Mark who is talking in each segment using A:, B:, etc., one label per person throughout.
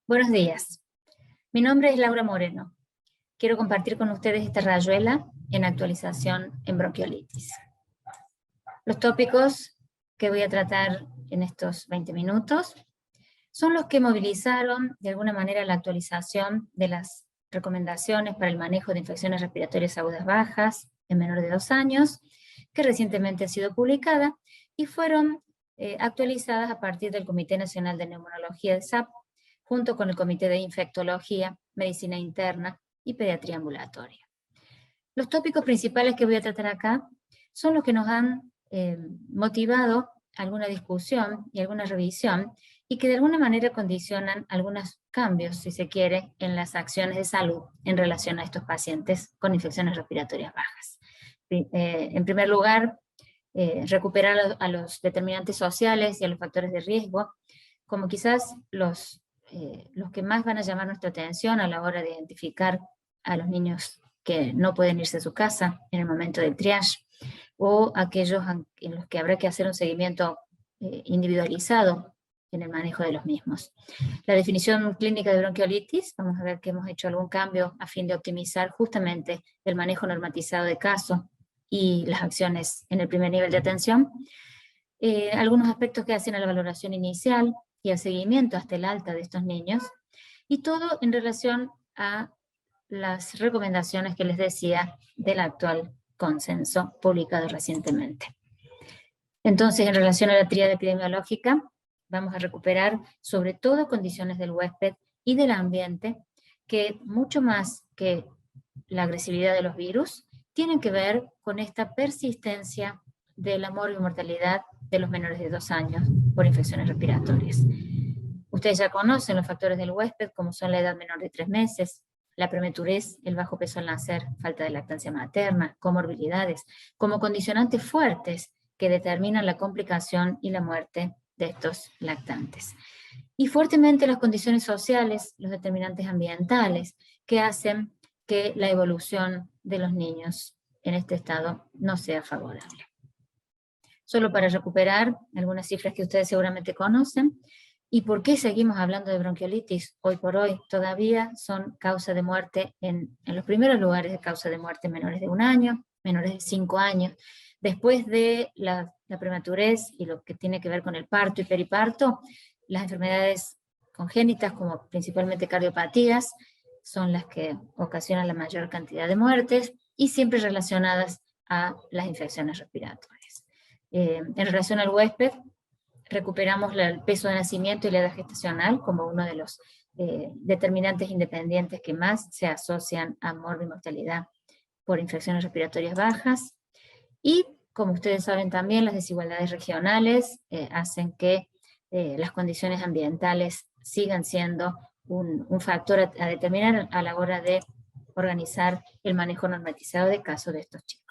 A: Buenos días, mi nombre es Laura Moreno. Quiero compartir con ustedes esta rayuela en actualización en bronquiolitis. Los tópicos que voy a tratar en estos 20 minutos son los que movilizaron de alguna manera la actualización de las recomendaciones para el manejo de infecciones respiratorias agudas bajas en menores de 2 años, que recientemente ha sido publicada y fueron actualizadas a partir del Comité Nacional de Neumonología de SAP, junto con el Comité de Infectología, Medicina Interna y Pediatría Ambulatoria. Los tópicos principales que voy a tratar acá son los que nos han motivado alguna discusión y alguna revisión y que de alguna manera condicionan algunos cambios, si se quiere, en las acciones de salud en relación a estos pacientes con infecciones respiratorias bajas. En primer lugar, recuperar a los determinantes sociales y a los factores de riesgo, como quizás los que más van a llamar nuestra atención a la hora de identificar a los niños que no pueden irse a su casa en el momento del triage, o aquellos en los que habrá que hacer un seguimiento individualizado en el manejo de los mismos. La definición clínica de bronquiolitis, vamos a ver que hemos hecho algún cambio a fin de optimizar justamente el manejo normatizado de caso y las acciones en el primer nivel de atención. Algunos aspectos que hacen a la valoración inicial y al seguimiento hasta el alta de estos niños, y todo en relación a las recomendaciones que les decía del actual consenso publicado recientemente. Entonces, en relación a la tríada epidemiológica, vamos a recuperar sobre todo condiciones del huésped y del ambiente que mucho más que la agresividad de los virus, tienen que ver con esta persistencia de la morbimortalidad de los menores de 2 años por infecciones respiratorias. Ustedes ya conocen los factores del huésped, como son la edad menor de 3 meses, la prematurez, el bajo peso al nacer, falta de lactancia materna, comorbilidades, como condicionantes fuertes que determinan la complicación y la muerte de estos lactantes. Y fuertemente las condiciones sociales, los determinantes ambientales, que hacen que la evolución de los niños en este estado no sea favorable. Solo para recuperar algunas cifras que ustedes seguramente conocen, ¿y por qué seguimos hablando de bronquiolitis? Hoy por hoy todavía son causa de muerte en los primeros lugares de causa de muerte menores de 1 año, menores de 5 años. Después de la prematurez y lo que tiene que ver con el parto y periparto, las enfermedades congénitas, como principalmente cardiopatías, son las que ocasionan la mayor cantidad de muertes y siempre relacionadas a las infecciones respiratorias. En relación al huésped, recuperamos el peso de nacimiento y la edad gestacional como uno de los determinantes independientes que más se asocian a morbimortalidad por infecciones respiratorias bajas. Y, como ustedes saben también, las desigualdades regionales hacen que las condiciones ambientales sigan siendo un factor a determinar a la hora de organizar el manejo normatizado de casos de estos chicos.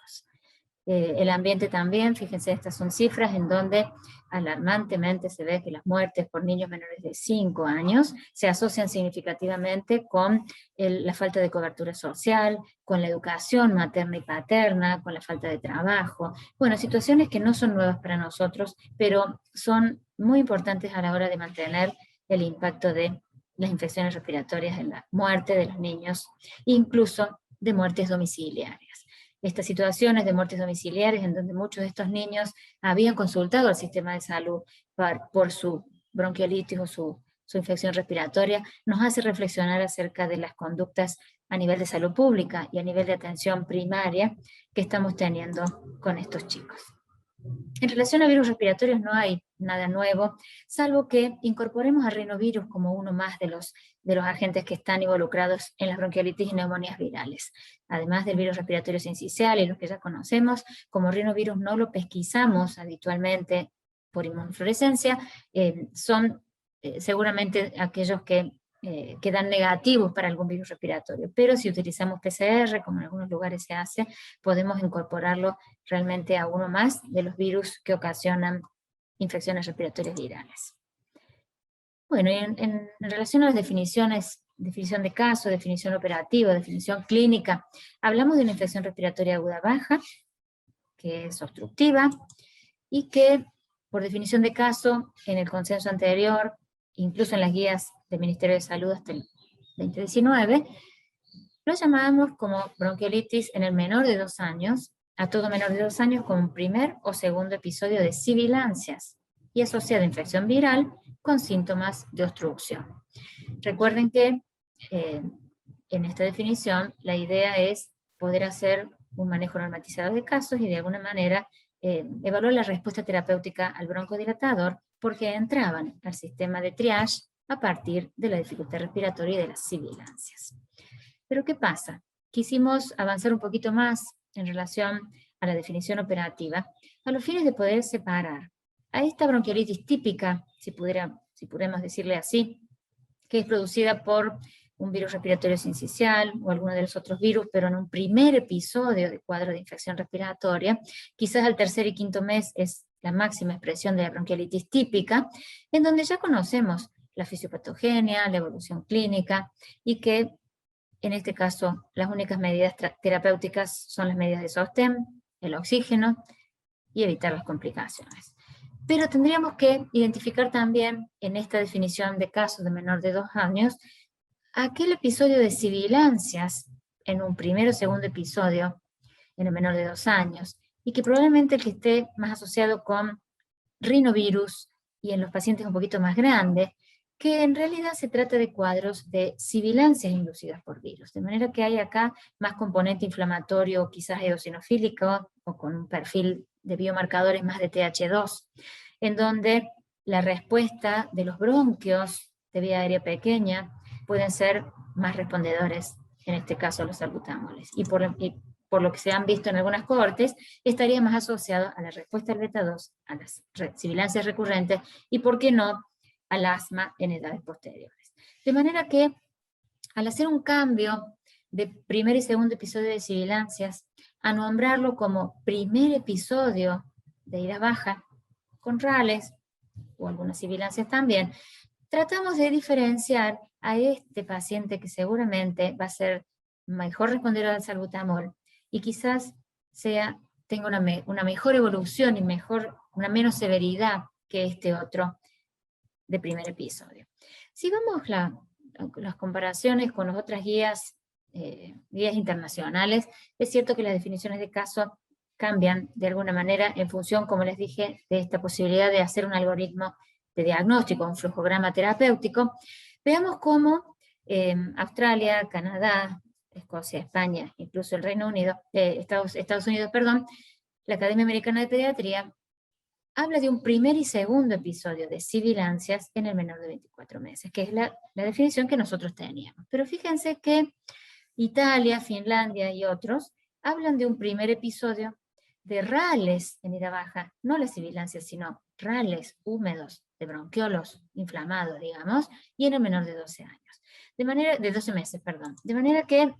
A: El ambiente también, fíjense, estas son cifras en donde alarmantemente se ve que las muertes por niños menores de 5 años se asocian significativamente con la falta de cobertura social, con la educación materna y paterna, con la falta de trabajo. Bueno, situaciones que no son nuevas para nosotros, pero son muy importantes a la hora de mantener el impacto de las infecciones respiratorias en la muerte de los niños, incluso de muertes domiciliarias. Estas situaciones de muertes domiciliares en donde muchos de estos niños habían consultado al sistema de salud por su bronquiolitis o su infección respiratoria, nos hace reflexionar acerca de las conductas a nivel de salud pública y a nivel de atención primaria que estamos teniendo con estos chicos. En relación a virus respiratorios no hay nada nuevo, salvo que incorporemos a rinovirus como uno más de los agentes que están involucrados en las bronquiolitis y neumonías virales. Además del virus respiratorio sincicial y los que ya conocemos, como rinovirus no lo pesquisamos habitualmente por inmunofluorescencia, son seguramente aquellos que dan negativos para algún virus respiratorio, pero si utilizamos PCR, como en algunos lugares se hace, podemos incorporarlo realmente a uno más de los virus que ocasionan infecciones respiratorias virales. Bueno, y en relación a las definiciones, definición de caso, definición operativa, definición clínica, hablamos de una infección respiratoria aguda baja, que es obstructiva, y que, por definición de caso, en el consenso anterior, incluso en las guías del Ministerio de Salud hasta el 2019, lo llamábamos como bronquiolitis en el menor de 2 años, a todo menor de 2 años con un primer o segundo episodio de sibilancias y asociada a infección viral con síntomas de obstrucción. Recuerden que en esta definición la idea es poder hacer un manejo normatizado de casos y de alguna manera evaluar la respuesta terapéutica al broncodilatador porque entraban al sistema de triage a partir de la dificultad respiratoria y de las sibilancias. Pero ¿qué pasa? Quisimos avanzar un poquito más en relación a la definición operativa, a los fines de poder separar a esta bronquiolitis típica, si pudiéramos decirle así, que es producida por un virus respiratorio sincicial o alguno de los otros virus, pero en un primer episodio de cuadro de infección respiratoria, quizás al tercer y quinto mes es la máxima expresión de la bronquiolitis típica, en donde ya conocemos la fisiopatogenia, la evolución clínica, y que en este caso las únicas medidas terapéuticas son las medidas de sostén, el oxígeno y evitar las complicaciones. Pero tendríamos que identificar también en esta definición de casos de menor de 2 años aquel episodio de sibilancias en un primer o segundo episodio en el menor de 2 años, y que probablemente el que esté más asociado con rinovirus y en los pacientes un poquito más grandes, que en realidad se trata de cuadros de sibilancias inducidas por virus, de manera que hay acá más componente inflamatorio, quizás eosinofílico, o con un perfil de biomarcadores más de TH2, en donde la respuesta de los bronquios de vía aérea pequeña pueden ser más respondedores, en este caso a los salbutámoles. Y por lo que se han visto en algunas cohortes, estaría más asociado a la respuesta al beta-2, a las sibilancias recurrentes, y por qué no, al asma en edades posteriores. De manera que, al hacer un cambio de primer y segundo episodio de sibilancias, a nombrarlo como primer episodio de ira baja, con rales, o algunas sibilancias también, tratamos de diferenciar a este paciente que seguramente va a ser mejor respondedor al salbutamol y quizás tenga una mejor evolución y una menos severidad que este otro de primer episodio. Si vemos las comparaciones con las otras guías internacionales, es cierto que las definiciones de caso cambian de alguna manera en función, como les dije, de esta posibilidad de hacer un algoritmo de diagnóstico, un flujograma terapéutico. Veamos cómo Australia, Canadá, Escocia, España, incluso el Reino Unido, Estados Unidos, perdón, la Academia Americana de Pediatría, habla de un primer y segundo episodio de sibilancias en el menor de 24 meses, que es la definición que nosotros teníamos. Pero fíjense que Italia, Finlandia y otros hablan de un primer episodio de rales en ira baja, no las sibilancias, sino rales húmedos de bronquiolos inflamados, digamos, y en el menor de 12 meses, perdón. De manera que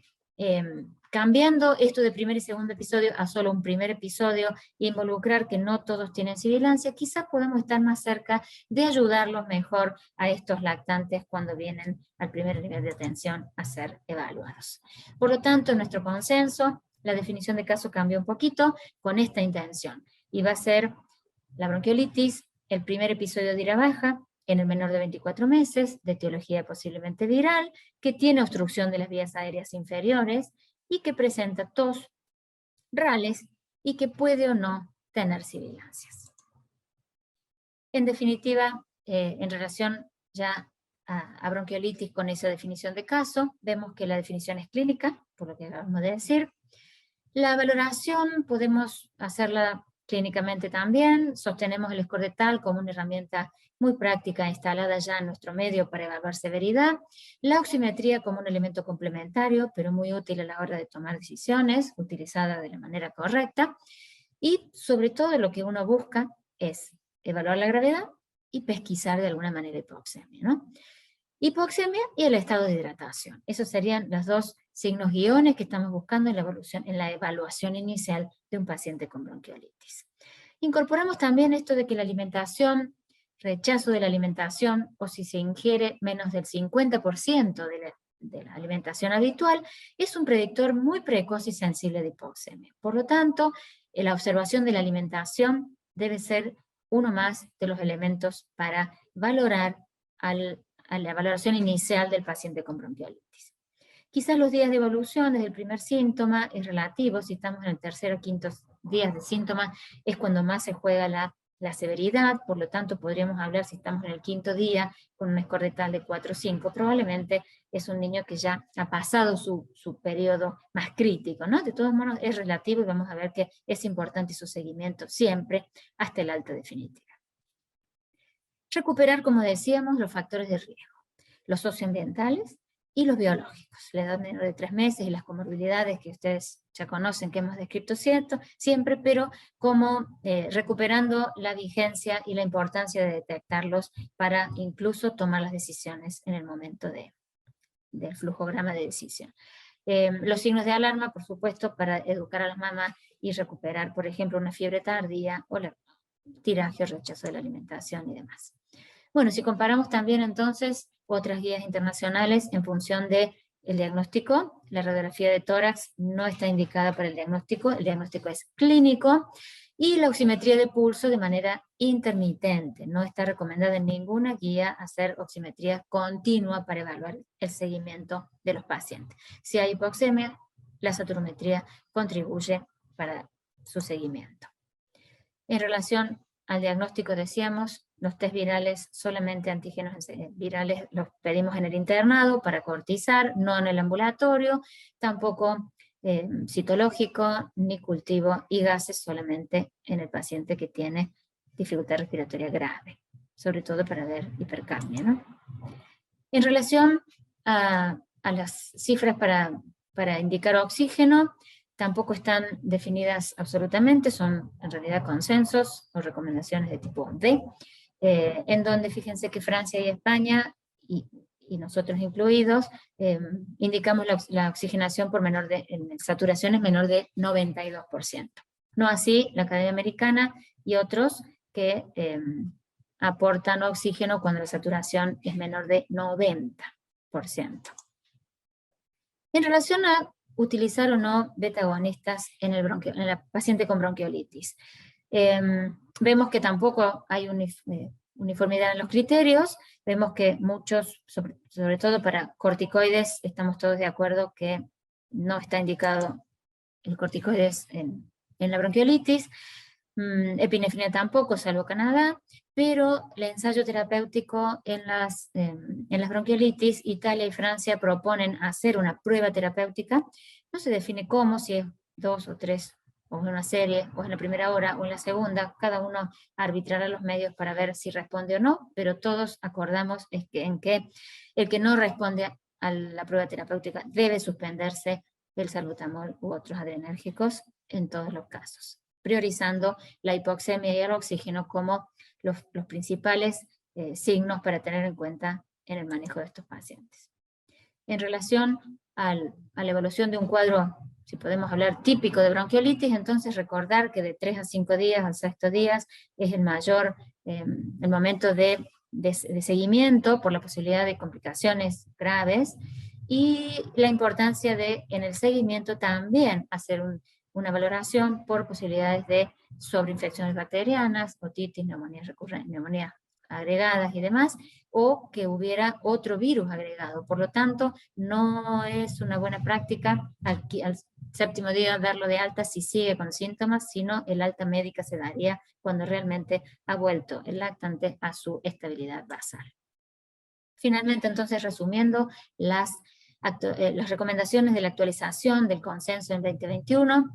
A: cambiando esto de primer y segundo episodio a solo un primer episodio e involucrar que no todos tienen sibilancia, quizás podemos estar más cerca de ayudarlos mejor a estos lactantes cuando vienen al primer nivel de atención a ser evaluados. Por lo tanto, en nuestro consenso, la definición de caso cambia un poquito con esta intención, y va a ser la bronquiolitis, el primer episodio de ira baja, en el menor de 24 meses, de etiología posiblemente viral, que tiene obstrucción de las vías aéreas inferiores y que presenta tos, rales y que puede o no tener sibilancias. En definitiva, en relación ya a bronquiolitis con esa definición de caso, vemos que la definición es clínica, por lo que acabamos de decir. La valoración podemos hacerla clínicamente también, sostenemos el score de TAL como una herramienta muy práctica instalada ya en nuestro medio para evaluar severidad, la oximetría como un elemento complementario, pero muy útil a la hora de tomar decisiones, utilizada de la manera correcta, y sobre todo lo que uno busca es evaluar la gravedad y pesquisar de alguna manera hipoxemia, ¿no? Hipoxemia y el estado de hidratación. Esos serían los dos signos guiones que estamos buscando en la evaluación inicial de un paciente con bronquiolitis. Incorporamos también esto de que la alimentación, rechazo de la alimentación, o si se ingiere menos del 50% de la alimentación habitual, es un predictor muy precoz y sensible de hipoxemia. Por lo tanto, la observación de la alimentación debe ser uno más de los elementos para valorar al a la valoración inicial del paciente con bronquiolitis. Quizás los días de evolución desde el primer síntoma es relativo, si estamos en el tercer o quinto días de síntoma es cuando más se juega la severidad, por lo tanto podríamos hablar si estamos en el quinto día con un score de tal de 4 o 5, probablemente es un niño que ya ha pasado su periodo más crítico, ¿no? De todos modos es relativo y vamos a ver que es importante su seguimiento siempre hasta el alta definitiva. Recuperar, como decíamos, los factores de riesgo, los socioambientales y los biológicos. La edad menor de 3 meses y las comorbilidades que ustedes ya conocen, que hemos descrito siempre, pero como recuperando la vigencia y la importancia de detectarlos para incluso tomar las decisiones en el momento del flujograma de decisión. Los signos de alarma, por supuesto, para educar a las mamás y recuperar, por ejemplo, una fiebre tardía o la tiraje o rechazo de la alimentación y demás. Bueno, si comparamos también entonces otras guías internacionales en función del diagnóstico, la radiografía de tórax no está indicada para el diagnóstico es clínico, y la oximetría de pulso de manera intermitente. No está recomendada en ninguna guía hacer oximetría continua para evaluar el seguimiento de los pacientes. Si hay hipoxemia, la saturometría contribuye para su seguimiento. En relación al diagnóstico, decíamos, los test virales, solamente antígenos virales los pedimos en el internado para cortizar, no en el ambulatorio, tampoco citológico, ni cultivo, y gases solamente en el paciente que tiene dificultad respiratoria grave, sobre todo para ver hipercapnia, ¿no? En relación a las cifras para indicar oxígeno, tampoco están definidas absolutamente, son en realidad consensos o recomendaciones de tipo D, en donde fíjense que Francia y España, y nosotros incluidos, indicamos la oxigenación por en saturaciones menor de 92%. No así la Academia Americana y otros que aportan oxígeno cuando la saturación es menor de 90%. En relación a utilizar o no beta-agonistas en el paciente con bronquiolitis, vemos que tampoco hay uniformidad en los criterios, vemos que muchos, sobre todo para corticoides, estamos todos de acuerdo que no está indicado el corticoides en la bronquiolitis, epinefrina tampoco, salvo Canadá, pero el ensayo terapéutico en las bronquiolitis, Italia y Francia proponen hacer una prueba terapéutica, no se define cómo, si es 2 o 3, o en una serie, o en la primera hora, o en la segunda, cada uno arbitrará los medios para ver si responde o no, pero todos acordamos en que el que no responde a la prueba terapéutica debe suspenderse el salbutamol u otros adrenérgicos en todos los casos, priorizando la hipoxemia y el oxígeno como los principales signos para tener en cuenta en el manejo de estos pacientes. En relación a la evolución de un cuadro, si podemos hablar típico de bronquiolitis, entonces recordar que de 3 a 5 días al sexto día es el mayor, el momento de seguimiento por la posibilidad de complicaciones graves, y la importancia de en el seguimiento también hacer una valoración por posibilidades de sobreinfecciones bacterianas, otitis, neumonías recurrentes, neumonías agregadas y demás, o que hubiera otro virus agregado. Por lo tanto, no es una buena práctica al séptimo día darlo de alta si sigue con síntomas, sino el alta médica se daría cuando realmente ha vuelto el lactante a su estabilidad basal. Finalmente, entonces, resumiendo, las recomendaciones de la actualización del consenso en 2021,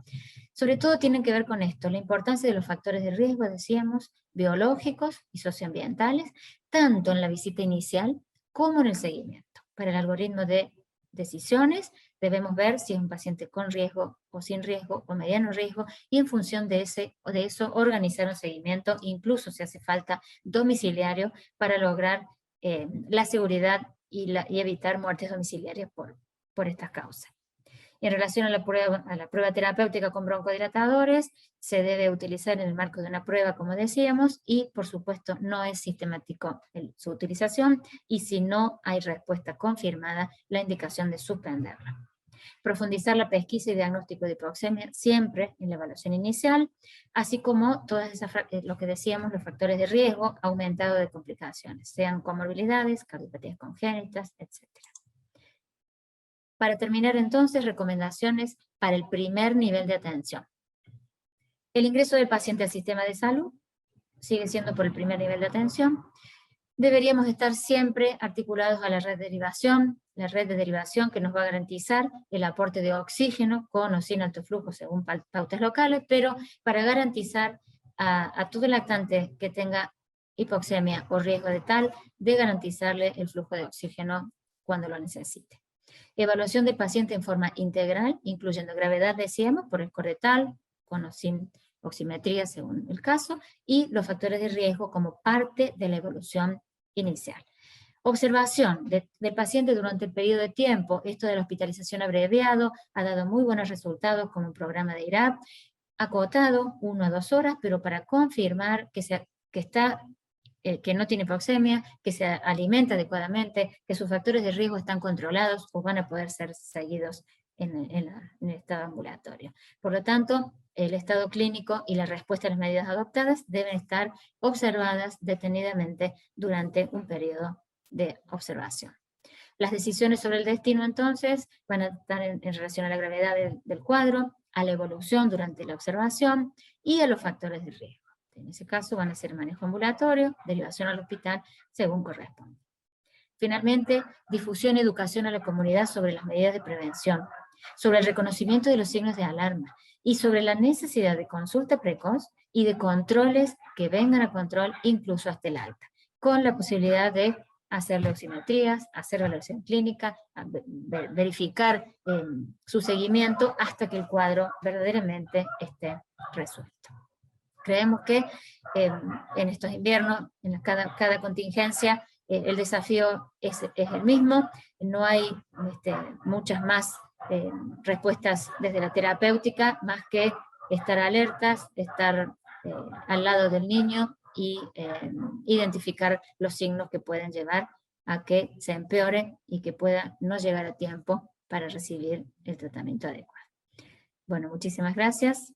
A: sobre todo tienen que ver con esto, la importancia de los factores de riesgo, decíamos, biológicos y socioambientales, tanto en la visita inicial como en el seguimiento. Para el algoritmo de decisiones debemos ver si es un paciente con riesgo o sin riesgo o mediano riesgo, y en función de eso organizar un seguimiento, incluso si hace falta domiciliario, para lograr la seguridad y evitar muertes domiciliarias por estas causas. En relación a la prueba terapéutica con broncodilatadores, se debe utilizar en el marco de una prueba, como decíamos, y por supuesto no es sistemático su utilización, y si no hay respuesta confirmada, la indicación de suspenderla. Profundizar la pesquisa y diagnóstico de hipoxemia siempre en la evaluación inicial, así como todas esas, lo que decíamos, los factores de riesgo aumentado de complicaciones, sean comorbilidades, cardiopatías congénitas, etc. Para terminar entonces, recomendaciones para el primer nivel de atención. El ingreso del paciente al sistema de salud sigue siendo por el primer nivel de atención. Deberíamos estar siempre articulados a la red de derivación que nos va a garantizar el aporte de oxígeno con o sin alto flujo según pautas locales, pero para garantizar a todo lactante que tenga hipoxemia o riesgo de tal, de garantizarle el flujo de oxígeno cuando lo necesite. Evaluación del paciente en forma integral, incluyendo gravedad, decíamos, por el corretal, con o sin oximetría según el caso, y los factores de riesgo como parte de la evolución inicial. Observación del paciente durante el periodo de tiempo. Esto de la hospitalización abreviado ha dado muy buenos resultados como un programa de IRAP, acotado 1 a 2 horas, pero para confirmar que no tiene hipoxemia, que se alimenta adecuadamente, que sus factores de riesgo están controlados o van a poder ser seguidos en el estado ambulatorio. Por lo tanto, el estado clínico y la respuesta a las medidas adoptadas deben estar observadas detenidamente durante un periodo de observación. Las decisiones sobre el destino, entonces, van a estar en relación a la gravedad del cuadro, a la evolución durante la observación y a los factores de riesgo. En ese caso van a ser manejo ambulatorio, derivación al hospital, según corresponde. Finalmente, difusión y educación a la comunidad sobre las medidas de prevención, sobre el reconocimiento de los signos de alarma y sobre la necesidad de consulta precoz y de controles que vengan a control incluso hasta el alta, con la posibilidad de hacer oximetrías, hacer valoración clínica, verificar su seguimiento hasta que el cuadro verdaderamente esté resuelto. Creemos que en estos inviernos, en cada contingencia, el desafío es el mismo, no hay muchas más respuestas desde la terapéutica, más que estar alertas, estar al lado del niño y identificar los signos que pueden llevar a que se empeore y que pueda no llegar a tiempo para recibir el tratamiento adecuado. Bueno, muchísimas gracias.